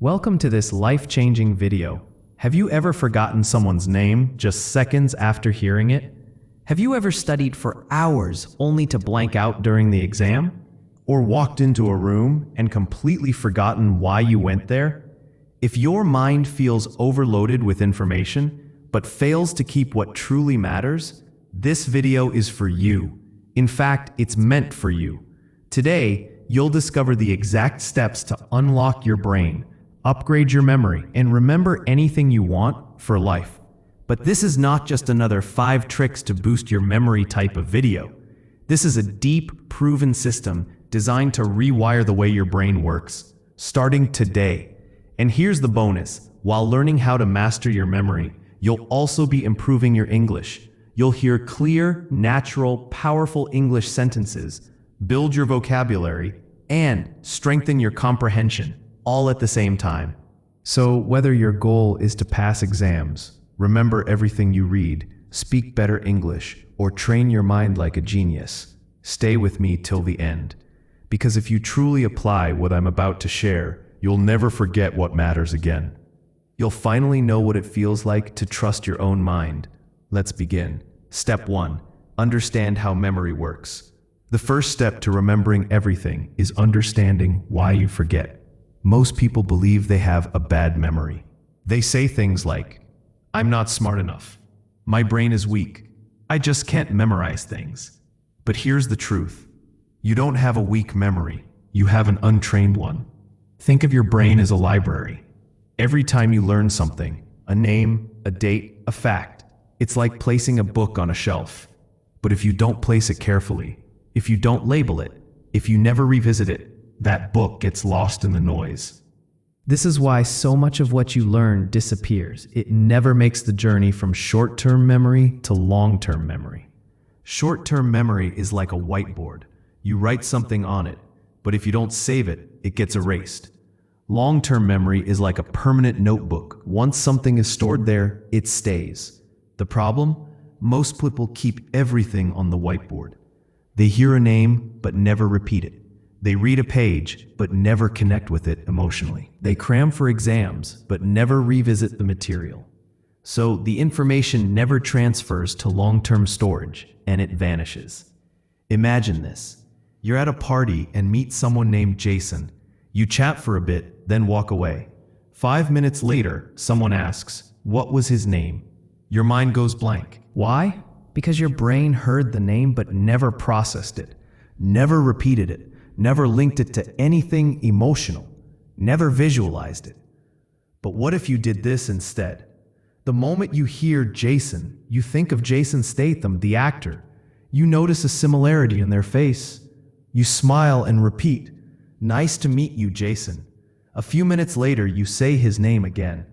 Welcome to this life-changing video. Have you ever forgotten someone's name just seconds after hearing it? Have you ever studied for hours only to blank out during the exam? Or walked into a room and completely forgotten why you went there? If your mind feels overloaded with information, but fails to keep what truly matters, this video is for you. In fact, it's meant for you. Today, you'll discover the exact steps to unlock your brain, upgrade your memory, and remember anything you want for life. But this is not just another 5 tricks to boost your memory type of video. This is a deep, proven system designed to rewire the way your brain works, starting today. And here's the bonus. While learning how to master your memory, you'll also be improving your English. You'll hear clear, natural, powerful English sentences, build your vocabulary, and strengthen your comprehension, all at the same time. So whether your goal is to pass exams, remember everything you read, speak better English, or train your mind like a genius, stay with me till the end. Because if you truly apply what I'm about to share, you'll never forget what matters again. You'll finally know what it feels like to trust your own mind. Let's begin. Step 1. Understand how memory works. The first step to remembering everything is understanding why you forget. Most people believe they have a bad memory. They say things like, "I'm not smart enough. My brain is weak. I just can't memorize things." But here's the truth. You don't have a weak memory. You have an untrained one. Think of your brain as a library. Every time you learn something, a name, a date, a fact, it's like placing a book on a shelf. But if you don't place it carefully, if you don't label it, if you never revisit it, that book gets lost in the noise. This is why so much of what you learn disappears. It never makes the journey from short-term memory to long-term memory. Short-term memory is like a whiteboard. You write something on it, but if you don't save it, it gets erased. Long-term memory is like a permanent notebook. Once something is stored there, it stays. The problem? Most people keep everything on the whiteboard. They hear a name, but never repeat it. They read a page, but never connect with it emotionally. They cram for exams, but never revisit the material. So the information never transfers to long-term storage, and it vanishes. Imagine this. You're at a party and meet someone named Jason. You chat for a bit, then walk away. 5 minutes later, someone asks, "What was his name?" Your mind goes blank. Why? Because your brain heard the name but never processed it, never repeated it, never linked it to anything emotional, never visualized it. But what if you did this instead? The moment you hear Jason, you think of Jason Statham, the actor. You notice a similarity in their face. You smile and repeat, "Nice to meet you, Jason." A few minutes later, you say his name again.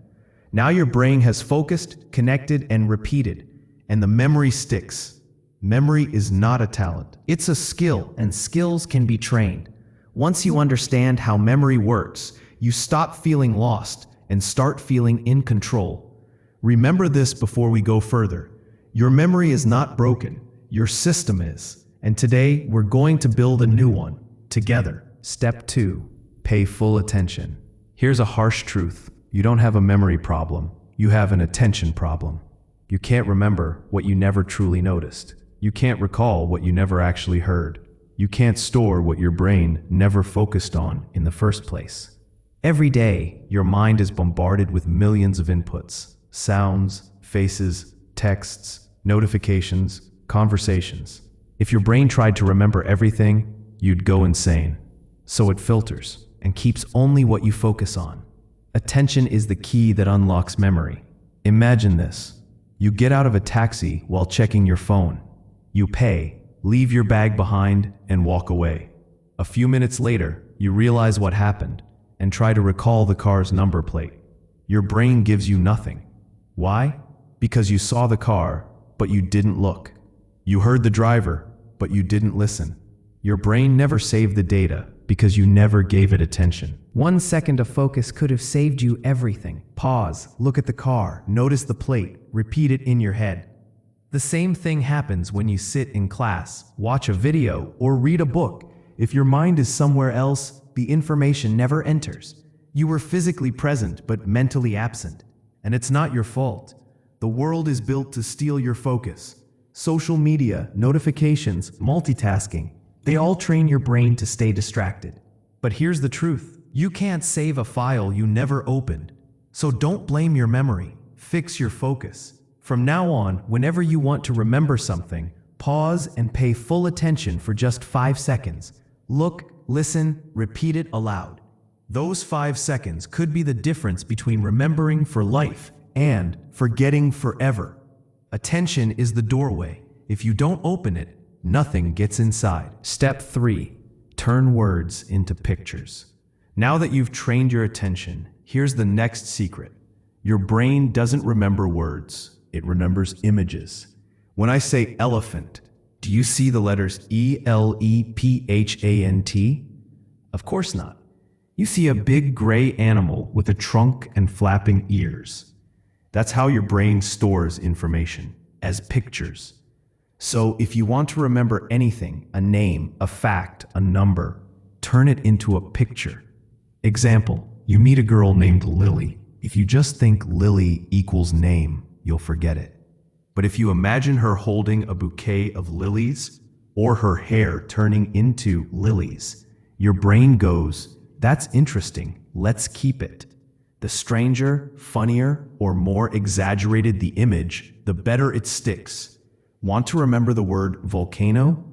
Now your brain has focused, connected, and repeated, and the memory sticks. Memory is not a talent. It's a skill, and skills can be trained. Once you understand how memory works, you stop feeling lost and start feeling in control. Remember this before we go further. Your memory is not broken. Your system is. And today, we're going to build a new one, together. Step 2. Pay full attention. Here's a harsh truth. You don't have a memory problem. You have an attention problem. You can't remember what you never truly noticed. You can't recall what you never actually heard. You can't store what your brain never focused on in the first place. Every day, your mind is bombarded with millions of inputs, sounds, faces, texts, notifications, conversations. If your brain tried to remember everything, you'd go insane. So it filters and keeps only what you focus on. Attention is the key that unlocks memory. Imagine this. You get out of a taxi while checking your phone. You pay, leave your bag behind, and walk away. A few minutes later, you realize what happened and try to recall the car's number plate. Your brain gives you nothing. Why? Because you saw the car, but you didn't look. You heard the driver, but you didn't listen. Your brain never saved the data because you never gave it attention. 1 second of focus could have saved you everything. Pause, look at the car, notice the plate, repeat it in your head. The same thing happens when you sit in class, watch a video, or read a book. If your mind is somewhere else, the information never enters. You were physically present but mentally absent. And it's not your fault. The world is built to steal your focus. Social media, notifications, multitasking, they all train your brain to stay distracted. But here's the truth. You can't save a file you never opened. So don't blame your memory. Fix your focus. From now on, whenever you want to remember something, pause and pay full attention for just 5 seconds. Look, listen, repeat it aloud. Those 5 seconds could be the difference between remembering for life and forgetting forever. Attention is the doorway. If you don't open it, nothing gets inside. Step 3. Turn words into pictures. Now that you've trained your attention, here's the next secret. Your brain doesn't remember words. It remembers images. When I say elephant, do you see the letters E-L-E-P-H-A-N-T? Of course not. You see a big gray animal with a trunk and flapping ears. That's how your brain stores information, as pictures. So if you want to remember anything, a name, a fact, a number, turn it into a picture. Example, you meet a girl named Lily. If you just think Lily equals name, you'll forget it. But if you imagine her holding a bouquet of lilies, or her hair turning into lilies, your brain goes, "That's interesting, let's keep it." The stranger, funnier, or more exaggerated the image, the better it sticks. Want to remember the word volcano?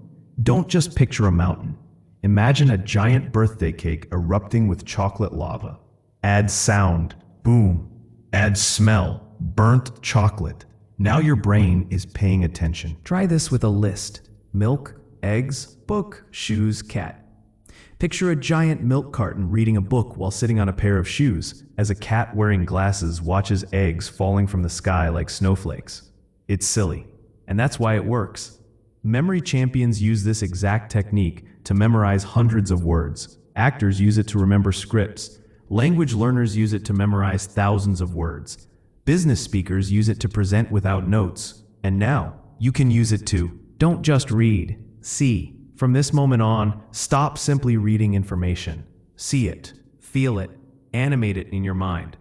Don't just picture a mountain. Imagine a giant birthday cake erupting with chocolate lava. Add sound, boom. Add smell, burnt chocolate. Now your brain is paying attention. Try this with a list. Milk, eggs, book, shoes, cat. Picture a giant milk carton reading a book while sitting on a pair of shoes, as a cat wearing glasses watches eggs falling from the sky like snowflakes. It's silly, and that's why it works. Memory champions use this exact technique to memorize hundreds of words. Actors use it to remember scripts. Language learners use it to memorize thousands of words. Business speakers use it to present without notes. And now, you can use it too. Don't just read, see. From this moment on, stop simply reading information. See it, feel it, animate it in your mind.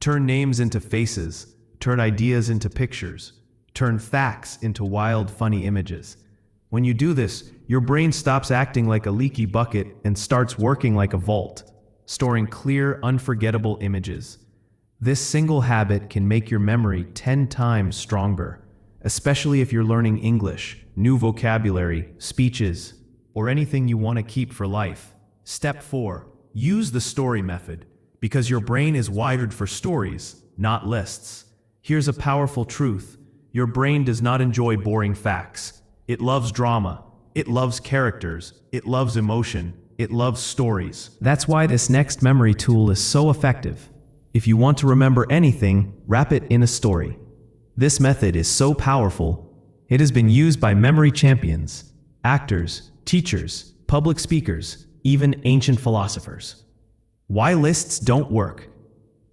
Turn names into faces, turn ideas into pictures, turn facts into wild, funny images. When you do this, your brain stops acting like a leaky bucket and starts working like a vault, storing clear, unforgettable images. This single habit can make your memory 10 times stronger, especially if you're learning English, new vocabulary, speeches, or anything you want to keep for life. Step 4. Use the story method, because your brain is wired for stories, not lists. Here's a powerful truth. Your brain does not enjoy boring facts. It loves drama. It loves characters. It loves emotion. It loves stories. That's why this next memory tool is so effective. If you want to remember anything, wrap it in a story. This method is so powerful, it has been used by memory champions, actors, teachers, public speakers, even ancient philosophers. Why lists don't work?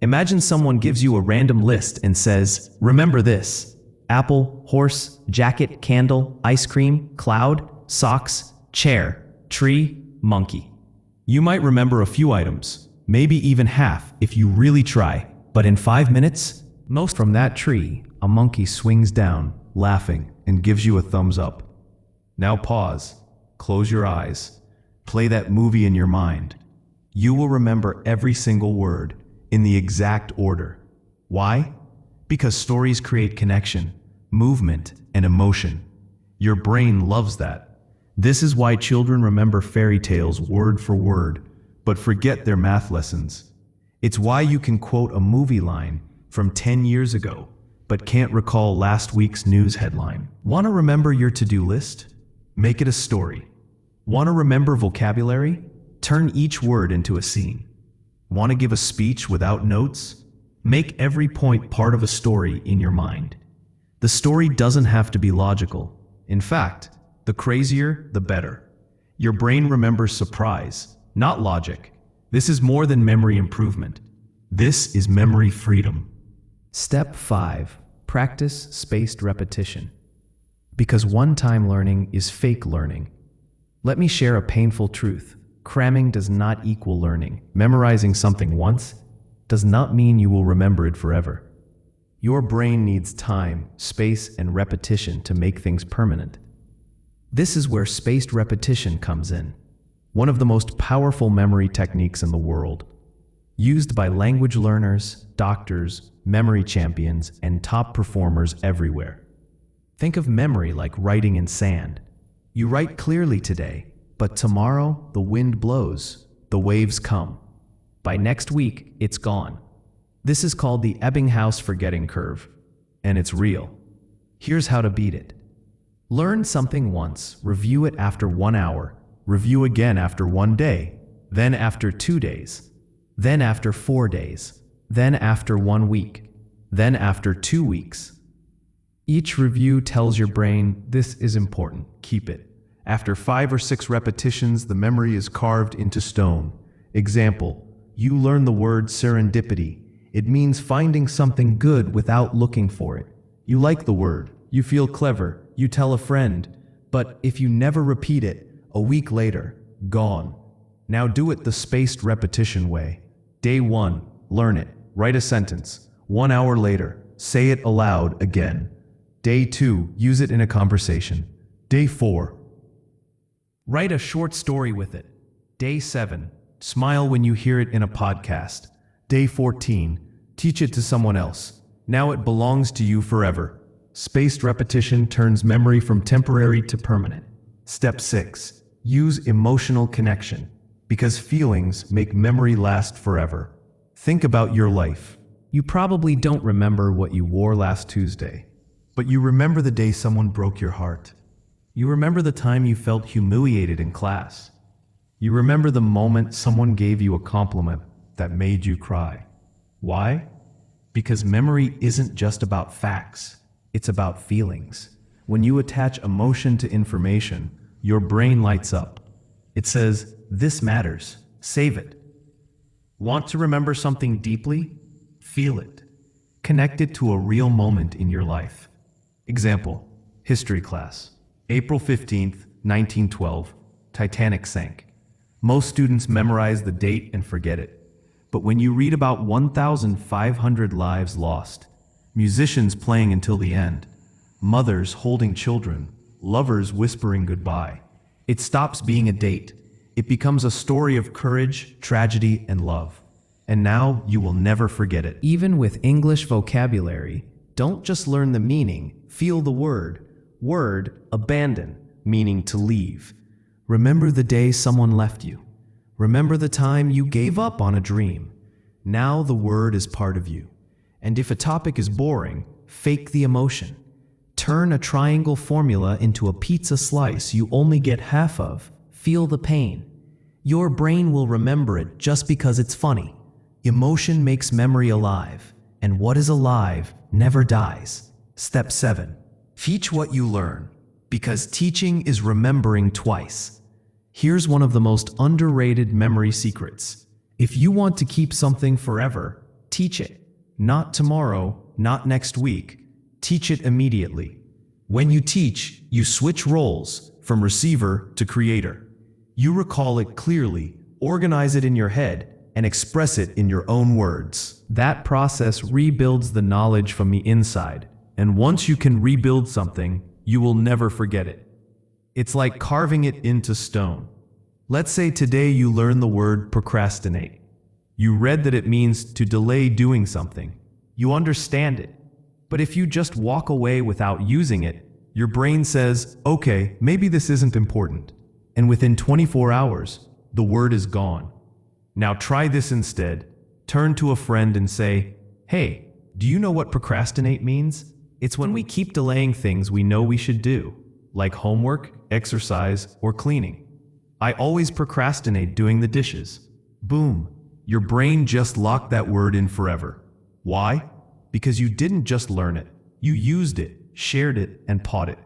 Imagine someone gives you a random list and says, "Remember this: apple, horse, jacket, candle, ice cream, cloud, socks, chair, tree, monkey." You might remember a few items, maybe even half if you really try, but in 5 minutes, most from that tree, a monkey swings down, laughing, and gives you a thumbs up. Now pause, close your eyes, play that movie in your mind. You will remember every single word in the exact order. Why? Because stories create connection, movement, and emotion. Your brain loves that. This is why children remember fairy tales word for word, but forget their math lessons. It's why you can quote a movie line from 10 years ago, but can't recall last week's news headline. Want to remember your to-do list? Make it a story. Want to remember vocabulary? Turn each word into a scene. Want to give a speech without notes? Make every point part of a story in your mind. The story doesn't have to be logical. In fact, the crazier, the better. Your brain remembers surprise, not logic. This is more than memory improvement. This is memory freedom. Step 5. Practice spaced repetition. Because one-time learning is fake learning. Let me share a painful truth. Cramming does not equal learning. Memorizing something once does not mean you will remember it forever. Your brain needs time, space, and repetition to make things permanent. This is where spaced repetition comes in, one of the most powerful memory techniques in the world, used by language learners, doctors, memory champions, and top performers everywhere. Think of memory like writing in sand. You write clearly today, but tomorrow the wind blows, the waves come. By next week, it's gone. This is called the Ebbinghaus forgetting curve, and it's real. Here's how to beat it. Learn something once, review it after 1 hour, review again after 1 day, then after 2 days, then after 4 days, then after 1 week, then after 2 weeks. Each review tells your brain, this is important, keep it. After 5 or 6 repetitions, the memory is carved into stone. Example, you learn the word serendipity. It means finding something good without looking for it. You like the word, you feel clever, you tell a friend, but if you never repeat it, a week later, gone. Now do it the spaced repetition way. Day 1, learn it, write a sentence. 1 hour later, say it aloud again. Day 2, use it in a conversation. Day 4, write a short story with it. Day 7, smile when you hear it in a podcast. Day 14, teach it to someone else. Now it belongs to you forever. Spaced repetition turns memory from temporary to permanent. Step 6, use emotional connection, because feelings make memory last forever. Think about your life. You probably don't remember what you wore last Tuesday, but you remember the day someone broke your heart. You remember the time you felt humiliated in class. You remember the moment someone gave you a compliment that made you cry. Why? Because memory isn't just about facts, it's about feelings. When you attach emotion to information, your brain lights up. It says, this matters, save it. Want to remember something deeply? Feel it. Connect it to a real moment in your life. Example, history class. April 15th, 1912, Titanic sank. Most students memorize the date and forget it. But when you read about 1,500 lives lost, musicians playing until the end, mothers holding children, lovers whispering goodbye, it stops being a date. It becomes a story of courage, tragedy, and love. And now you will never forget it. Even with English vocabulary, don't just learn the meaning, feel the word. Word, abandon, meaning to leave. Remember the day someone left you. Remember the time you gave up on a dream. Now the word is part of you. And if a topic is boring, fake the emotion. Turn a triangle formula into a pizza slice you only get half of. Feel the pain. Your brain will remember it just because it's funny. Emotion makes memory alive, and what is alive never dies. Step 7. Teach what you learn, because teaching is remembering twice. Here's one of the most underrated memory secrets. If you want to keep something forever, teach it. Not tomorrow, not next week. Teach it immediately. When you teach, you switch roles from receiver to creator. You recall it clearly, organize it in your head, and express it in your own words. That process rebuilds the knowledge from the inside, and once you can rebuild something, you will never forget it. It's like carving it into stone. Let's say today you learn the word procrastinate. You read that it means to delay doing something. You understand it. But if you just walk away without using it, your brain says, okay, maybe this isn't important. And within 24 hours, the word is gone. Now try this instead. Turn to a friend and say, hey, do you know what procrastinate means? It's when we keep delaying things we know we should do, like homework, exercise, or cleaning. I always procrastinate doing the dishes. Boom. Your brain just locked that word in forever. Why? Because you didn't just learn it. You used it, shared it, and taught it.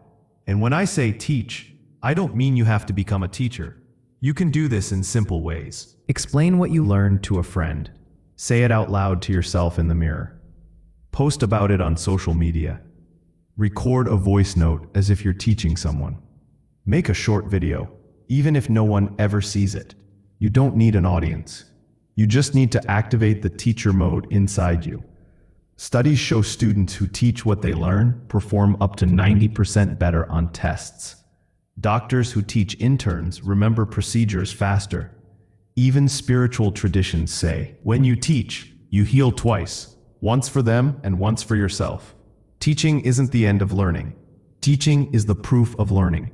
And when I say teach, I don't mean you have to become a teacher. You can do this in simple ways. Explain what you learned to a friend. Say it out loud to yourself in the mirror. Post about it on social media. Record a voice note as if you're teaching someone. Make a short video, even if no one ever sees it. You don't need an audience. You just need to activate the teacher mode inside you. Studies show students who teach what they learn perform up to 90% better on tests. Doctors who teach interns remember procedures faster. Even spiritual traditions say, when you teach, you heal twice, once for them and once for yourself. Teaching isn't the end of learning. Teaching is the proof of learning.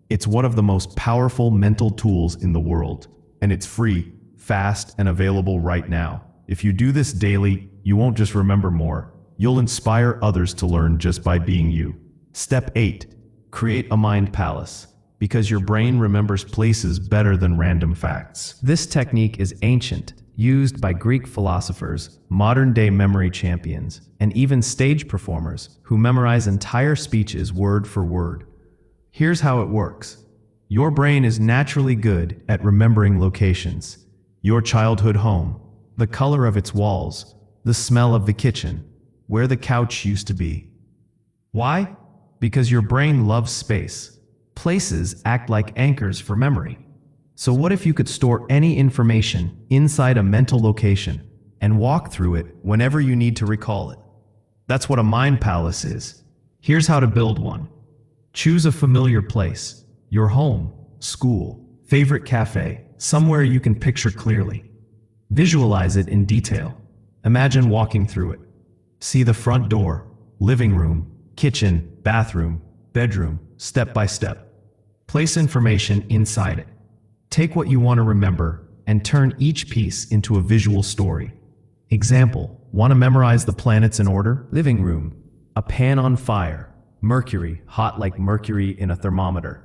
It's one of the most powerful mental tools in the world, and it's free, fast, and available right now. If you do this daily, you won't just remember more, you'll inspire others to learn just by being you. Step 8. Create a mind palace. Because your brain remembers places better than random facts. This technique is ancient, used by Greek philosophers, modern-day memory champions, and even stage performers who memorize entire speeches word for word. Here's how it works. Your brain is naturally good at remembering locations. Your childhood home, the color of its walls, the smell of the kitchen, where the couch used to be. Why? Because your brain loves space. Places act like anchors for memory. So what if you could store any information inside a mental location and walk through it whenever you need to recall it? That's what a mind palace is. Here's how to build one. Choose a familiar place, your home, school, favorite cafe, somewhere you can picture clearly. Visualize it in detail. Imagine walking through it. See the front door, living room, kitchen, bathroom, bedroom, step by step. Place information inside it. Take what you want to remember and turn each piece into a visual story. Example, want to memorize the planets in order? Living room, a pan on fire, Mercury, hot like mercury in a thermometer.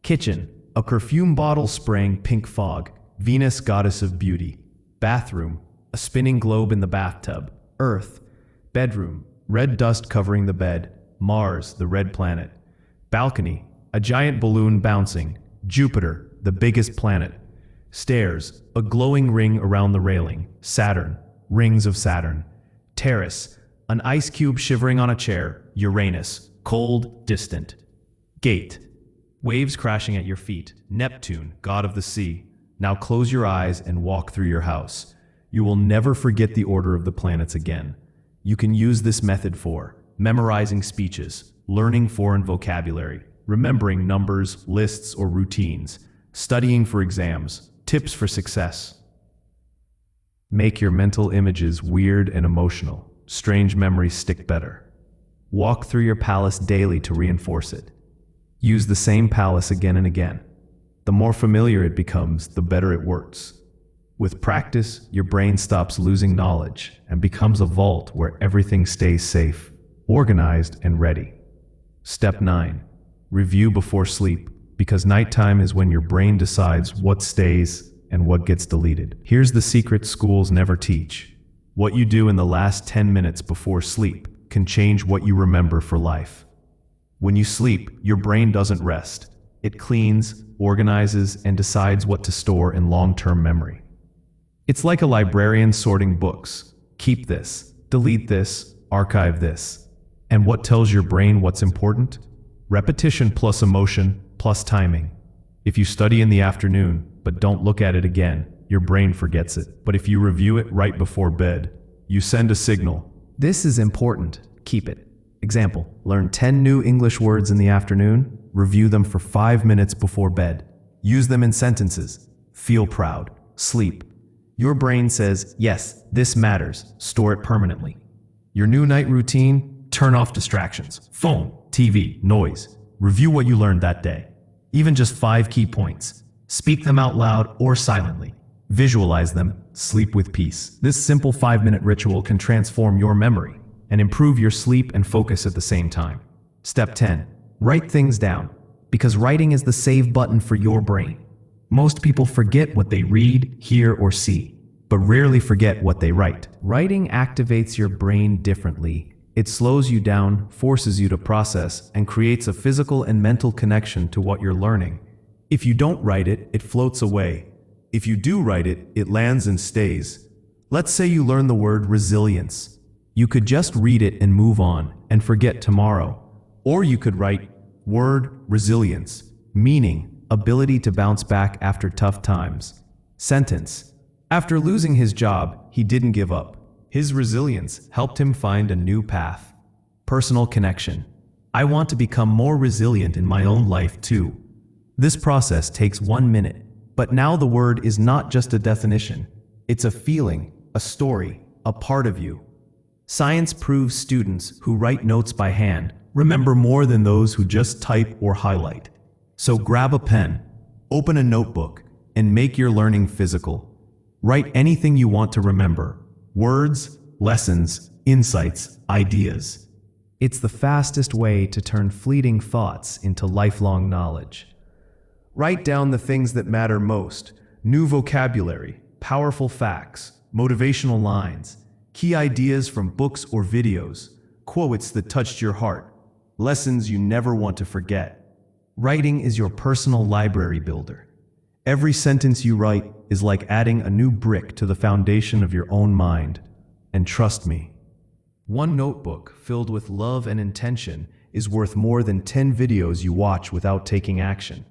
Kitchen, a perfume bottle spraying pink fog, Venus, goddess of beauty. Bathroom, a spinning globe in the bathtub, Earth. Bedroom, red dust covering the bed, Mars, the red planet. Balcony, a giant balloon bouncing, Jupiter, the biggest planet. Stairs, a glowing ring around the railing, Saturn, rings of Saturn. Terrace, an ice cube shivering on a chair, Uranus, cold, distant. Gate, waves crashing at your feet, Neptune, god of the sea. Now close your eyes and walk through your house. You will never forget the order of the planets again. You can use this method for memorizing speeches, learning foreign vocabulary, remembering numbers, lists, or routines, studying for exams, tips for success. Make your mental images weird and emotional. Strange memories stick better. Walk through your palace daily to reinforce it. Use the same palace again and again. The more familiar it becomes, the better it works. With practice, your brain stops losing knowledge and becomes a vault where everything stays safe, organized, and ready. Step 9. Review before sleep, because nighttime is when your brain decides what stays and what gets deleted. Here's the secret schools never teach. What you do in the last 10 minutes before sleep can change what you remember for life. When you sleep, your brain doesn't rest. It cleans, organizes, and decides what to store in long-term memory. It's like a librarian sorting books. Keep this, delete this, archive this. And what tells your brain what's important? Repetition plus emotion plus timing. If you study in the afternoon, but don't look at it again, your brain forgets it. But if you review it right before bed, you send a signal. This is important. Keep it. Example, learn 10 new English words in the afternoon, review them for 5 minutes before bed. Use them in sentences. Feel proud. Sleep. Your brain says, yes, this matters. Store it permanently. Your new night routine, turn off distractions. Phone, TV, noise. Review what you learned that day. Even just 5 key points. Speak them out loud or silently. Visualize them. Sleep with peace. This simple 5-minute ritual can transform your memory and improve your sleep and focus at the same time. Step 10. Write things down, because writing is the save button for your brain. Most people forget what they read, hear, or see, but rarely forget what they write. Writing activates your brain differently. It slows you down, forces you to process, and creates a physical and mental connection to what you're learning. If you don't write it, it floats away. If you do write it, it lands and stays. Let's say you learn the word resilience. You could just read it and move on and forget tomorrow. Or you could write word resilience, meaning ability to bounce back after tough times. Sentence. After losing his job, he didn't give up. His resilience helped him find a new path. Personal connection. I want to become more resilient in my own life too. This process takes 1 minute, but now the word is not just a definition. It's a feeling, a story, a part of you. Science proves students who write notes by hand remember more than those who just type or highlight. So grab a pen, open a notebook, and make your learning physical. Write anything you want to remember. Words, lessons, insights, ideas. It's the fastest way to turn fleeting thoughts into lifelong knowledge. Write down the things that matter most: new vocabulary, powerful facts, motivational lines, key ideas from books or videos, quotes that touched your heart, lessons you never want to forget. Writing is your personal library builder. Every sentence you write is like adding a new brick to the foundation of your own mind. And trust me, one notebook filled with love and intention is worth more than 10 videos you watch without taking action.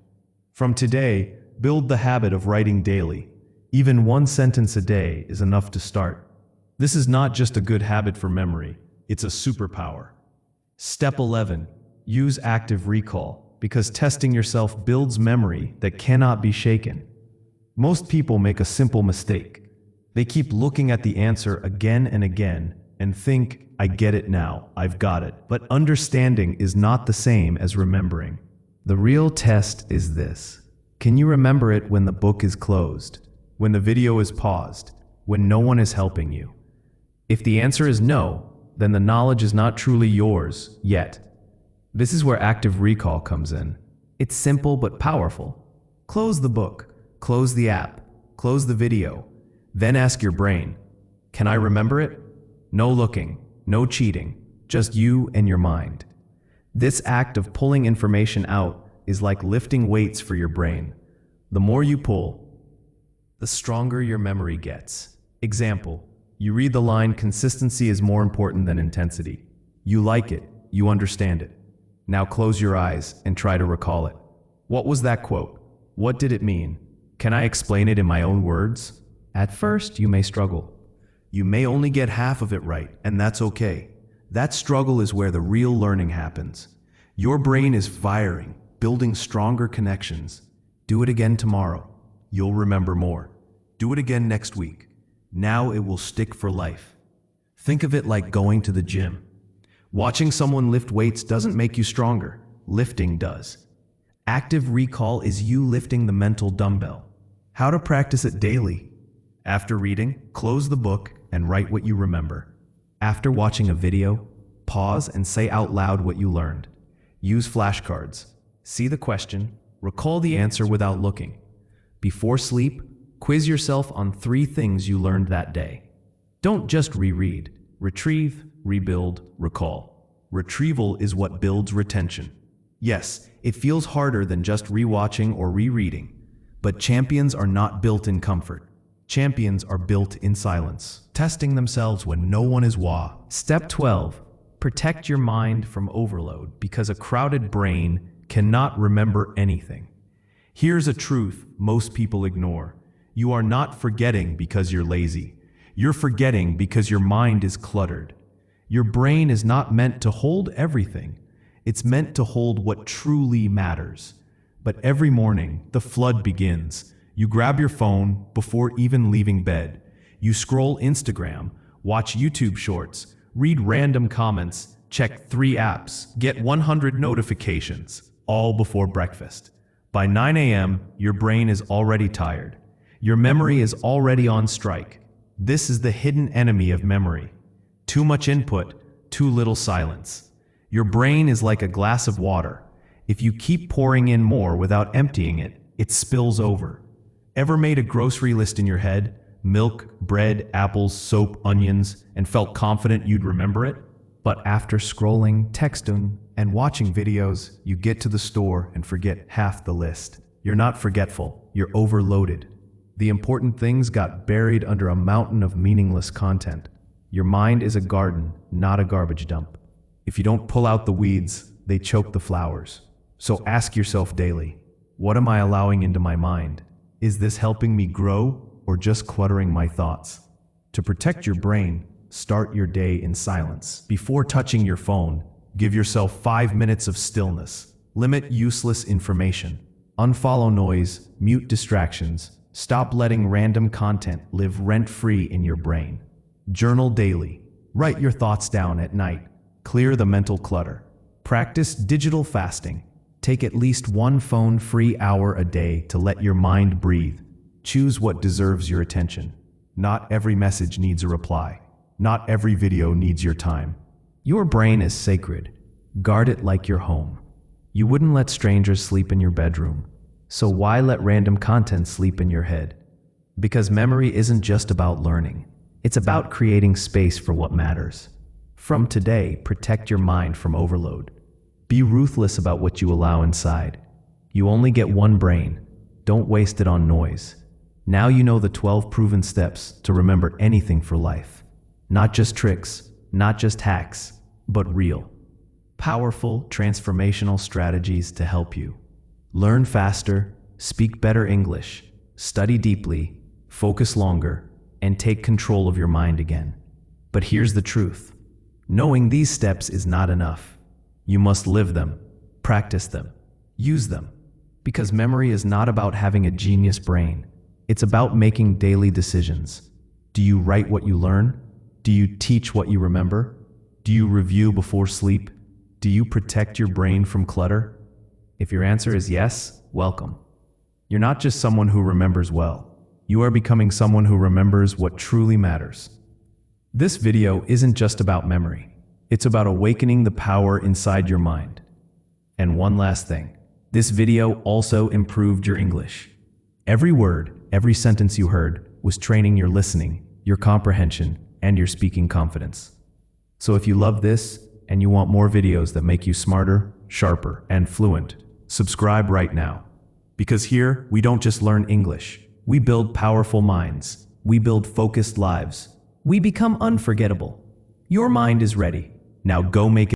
From today, build the habit of writing daily. Even 1 sentence a day is enough to start. This is not just a good habit for memory, it's a superpower. Step 11. Use active recall, because testing yourself builds memory that cannot be shaken. Most people make a simple mistake. They keep looking at the answer again and again and think, I get it now, I've got it. But understanding is not the same as remembering. The real test is this. Can you remember it when the book is closed, when the video is paused, when no one is helping you? If the answer is no, then the knowledge is not truly yours yet. This is where active recall comes in. It's simple but powerful. Close the book, close the app, close the video, then ask your brain, can I remember it? No looking, no cheating, just you and your mind. This act of pulling information out is like lifting weights for your brain. The more you pull, the stronger your memory gets. Example, you read the line, consistency is more important than intensity. You like it, you understand it. Now close your eyes and try to recall it. What was that quote? What did it mean? Can I explain it in my own words? At first, you may struggle. You may only get half of it right, and that's okay. That struggle is where the real learning happens. Your brain is firing, building stronger connections. Do it again tomorrow. You'll remember more. Do it again next week. Now it will stick for life. Think of it like going to the gym. Watching someone lift weights doesn't make you stronger. Lifting does. Active recall is you lifting the mental dumbbell. How to practice it daily. After reading, close the book and write what you remember. After watching a video, pause and say out loud what you learned. Use flashcards. See the question, recall the answer without looking. Before sleep, quiz yourself on 3 things you learned that day. Don't just reread. Retrieve, rebuild, recall. Retrieval is what builds retention. Yes, it feels harder than just rewatching or rereading, but champions are not built in comfort. Champions are built in silence, testing themselves when no one is watching. Step 12. Protect your mind from overload, because a crowded brain cannot remember anything. Here's a truth most people ignore. You are not forgetting because you're lazy. You're forgetting because your mind is cluttered. Your brain is not meant to hold everything. It's meant to hold what truly matters. But every morning, the flood begins. You grab your phone before even leaving bed. You scroll Instagram, watch YouTube shorts, read random comments, check 3 apps, get 100 notifications, all before breakfast. By 9 a.m., your brain is already tired. Your memory is already on strike. This is the hidden enemy of memory. Too much input, too little silence. Your brain is like a glass of water. If you keep pouring in more without emptying it, it spills over. Ever made a grocery list in your head? Milk, bread, apples, soap, onions, and felt confident you'd remember it? But after scrolling, texting, and watching videos, you get to the store and forget half the list. You're not forgetful, you're overloaded. The important things got buried under a mountain of meaningless content. Your mind is a garden, not a garbage dump. If you don't pull out the weeds, they choke the flowers. So ask yourself daily, what am I allowing into my mind? Is this helping me grow or just cluttering my thoughts? To protect your brain, start your day in silence. Before touching your phone, give yourself 5 minutes of stillness. Limit useless information. Unfollow noise, mute distractions. Stop letting random content live rent-free in your brain. Journal daily. Write your thoughts down at night. Clear the mental clutter. Practice digital fasting. Take at least one phone-free hour a day to let your mind breathe. Choose what deserves your attention. Not every message needs a reply. Not every video needs your time. Your brain is sacred. Guard it like your home. You wouldn't let strangers sleep in your bedroom. So why let random content sleep in your head? Because memory isn't just about learning. It's about creating space for what matters. From today, protect your mind from overload. Be ruthless about what you allow inside. You only get one brain. Don't waste it on noise. Now you know the 12 proven steps to remember anything for life. Not just tricks, not just hacks, but real, powerful, transformational strategies to help you learn faster, speak better English, study deeply, focus longer, and take control of your mind again. But here's the truth. Knowing these steps is not enough. You must live them, practice them, use them. Because memory is not about having a genius brain. It's about making daily decisions. Do you write what you learn? Do you teach what you remember? Do you review before sleep? Do you protect your brain from clutter? If your answer is yes, welcome. You're not just someone who remembers well. You are becoming someone who remembers what truly matters. This video isn't just about memory. It's about awakening the power inside your mind. And one last thing. This video also improved your English. Every word, every sentence you heard was training your listening, your comprehension, and your speaking confidence. So if you love this and you want more videos that make you smarter, sharper, and fluent, subscribe right now. Because here, we don't just learn English. We build powerful minds. We build focused lives. We become unforgettable. Your mind is ready. Now go make it